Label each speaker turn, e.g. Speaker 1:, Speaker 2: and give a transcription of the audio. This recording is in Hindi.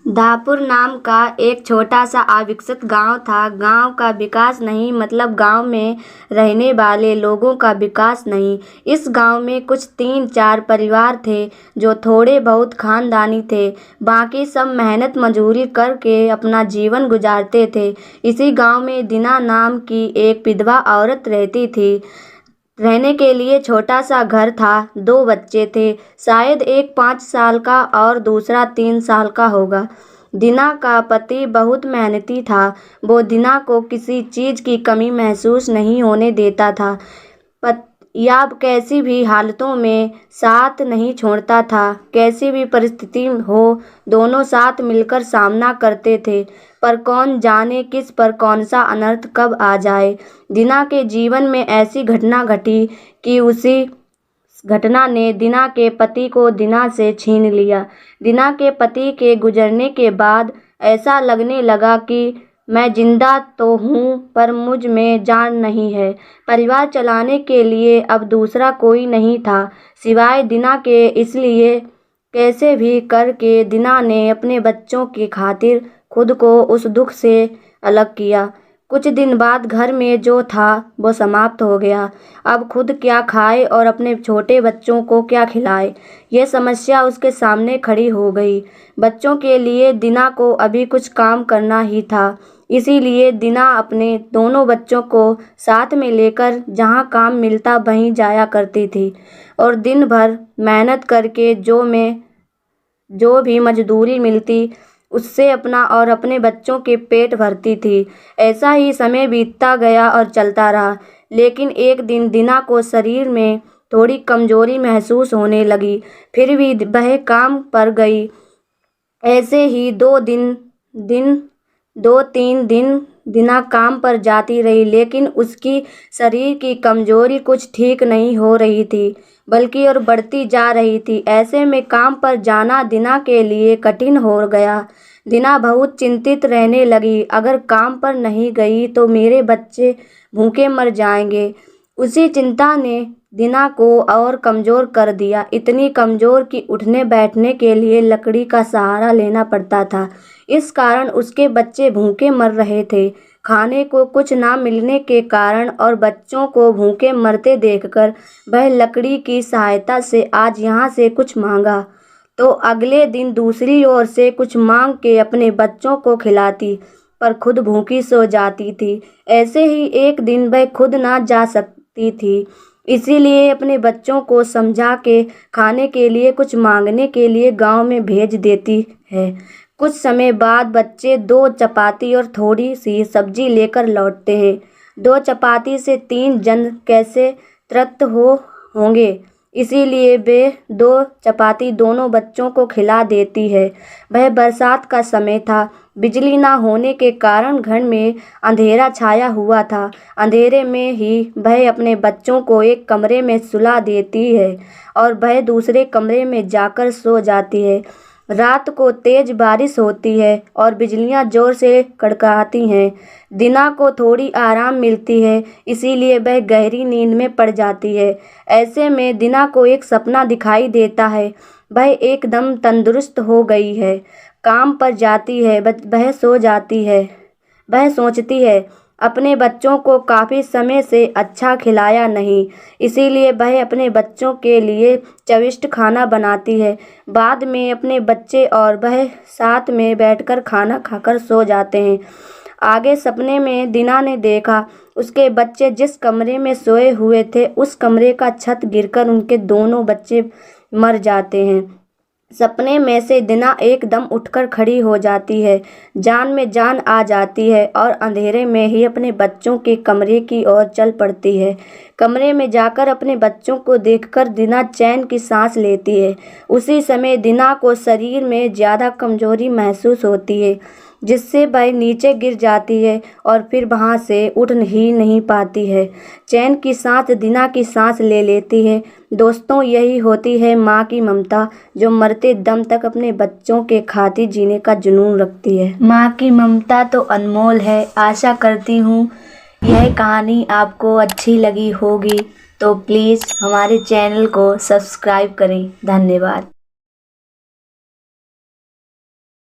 Speaker 1: धापुर नाम का एक छोटा सा अविकसित गांव था। गांव का विकास नहीं मतलब गांव में रहने वाले लोगों का विकास नहीं। इस गांव में कुछ 3-4 परिवार थे जो थोड़े बहुत खानदानी थे, बाकी सब मेहनत मजदूरी करके अपना जीवन गुजारते थे। इसी गांव में दीना नाम की एक विधवा औरत रहती थी। रहने के लिए छोटा सा घर था। 2 बच्चे थे, शायद एक 5 साल का और दूसरा 3 साल का होगा। दीना का पति बहुत मेहनती था। वो दीना को किसी चीज़ की कमी महसूस नहीं होने देता था या कैसी भी हालतों में साथ नहीं छोड़ता था। कैसी भी परिस्थिति हो, दोनों साथ मिलकर सामना करते थे, पर कौन जाने किस पर कौन सा अनर्थ कब आ जाए। दीना के जीवन में ऐसी घटना घटी कि उसी घटना ने दीना के पति को दीना से छीन लिया। दीना के पति के गुजरने के बाद ऐसा लगने लगा कि मैं जिंदा तो हूँ पर मुझ में जान नहीं है। परिवार चलाने के लिए अब दूसरा कोई नहीं था सिवाय दीना के। इसलिए कैसे भी करके दीना ने अपने बच्चों की खातिर खुद को उस दुख से अलग किया। कुछ दिन बाद घर में जो था वो समाप्त हो गया। अब खुद क्या खाए और अपने छोटे बच्चों को क्या खिलाए, ये समस्या उसके सामने खड़ी हो गई। बच्चों के लिए दीना को अभी कुछ काम करना ही था। इसीलिए दीना अपने दोनों बच्चों को साथ में लेकर जहाँ काम मिलता वहीं जाया करती थी और दिन भर मेहनत करके जो भी मजदूरी मिलती उससे अपना और अपने बच्चों के पेट भरती थी। ऐसा ही समय बीतता गया और चलता रहा। लेकिन एक दिन दीना को शरीर में थोड़ी कमजोरी महसूस होने लगी। फिर भी वह काम पर गई। ऐसे ही 2-3 दिन दीना काम पर जाती रही, लेकिन उसकी शरीर की कमजोरी कुछ ठीक नहीं हो रही थी बल्कि और बढ़ती जा रही थी। ऐसे में काम पर जाना दीना के लिए कठिन हो गया। दीना बहुत चिंतित रहने लगी। अगर काम पर नहीं गई तो मेरे बच्चे भूखे मर जाएंगे। उसी चिंता ने दीना को और कमज़ोर कर दिया, इतनी कमज़ोर कि उठने बैठने के लिए लकड़ी का सहारा लेना पड़ता था। इस कारण उसके बच्चे भूखे मर रहे थे। खाने को कुछ ना मिलने के कारण और बच्चों को भूखे मरते देखकर वह लकड़ी की सहायता से आज यहाँ से कुछ मांगा तो अगले दिन दूसरी ओर से कुछ मांग के अपने बच्चों को खिलाती, पर खुद भूखी सो जाती थी। ऐसे ही एक दिन वह खुद ना जा सकती थी, इसीलिए अपने बच्चों को समझा के खाने के लिए कुछ मांगने के लिए गांव में भेज देती है। कुछ समय बाद बच्चे 2 चपाती और थोड़ी सी सब्जी लेकर लौटते हैं। 2 चपाती से 3 जन कैसे तृप्त होंगे, इसीलिए वे 2 चपाती दोनों बच्चों को खिला देती है। वह बरसात का समय था। बिजली ना होने के कारण घर में अंधेरा छाया हुआ था। अंधेरे में ही वह अपने बच्चों को एक कमरे में सुला देती है और वह दूसरे कमरे में जाकर सो जाती है। रात को तेज बारिश होती है और बिजलियां जोर से कड़काती हैं। दीना को थोड़ी आराम मिलती है, इसीलिए वह गहरी नींद में पड़ जाती है। ऐसे में दीना को एक सपना दिखाई देता है। वह एकदम तंदुरुस्त हो गई है, काम पर जाती है। वह सो जाती है। वह सोचती है अपने बच्चों को काफ़ी समय से अच्छा खिलाया नहीं, इसीलिए वह अपने बच्चों के लिए चविष्ट खाना बनाती है। बाद में अपने बच्चे और वह साथ में बैठकर खाना खाकर सो जाते हैं। आगे सपने में दीना ने देखा उसके बच्चे जिस कमरे में सोए हुए थे उस कमरे का छत गिरकर उनके दोनों बच्चे मर जाते हैं। सपने में से दीना एकदम उठकर खड़ी हो जाती है, जान में जान आ जाती है और अंधेरे में ही अपने बच्चों के कमरे की ओर चल पड़ती है। कमरे में जाकर अपने बच्चों को देखकर दीना चैन की सांस लेती है। उसी समय दीना को शरीर में ज़्यादा कमजोरी महसूस होती है, जिससे वह नीचे गिर जाती है और फिर वहाँ से उठ ही नहीं पाती है। चैन की सांस दीना की सांस ले लेती है। दोस्तों, यही होती है माँ की ममता, जो मरते दम तक अपने बच्चों के खातिर जीने का जुनून रखती है। माँ की ममता तो अनमोल है। आशा करती हूँ यह कहानी आपको अच्छी लगी होगी, तो प्लीज़ हमारे चैनल को सब्सक्राइब करें। धन्यवाद।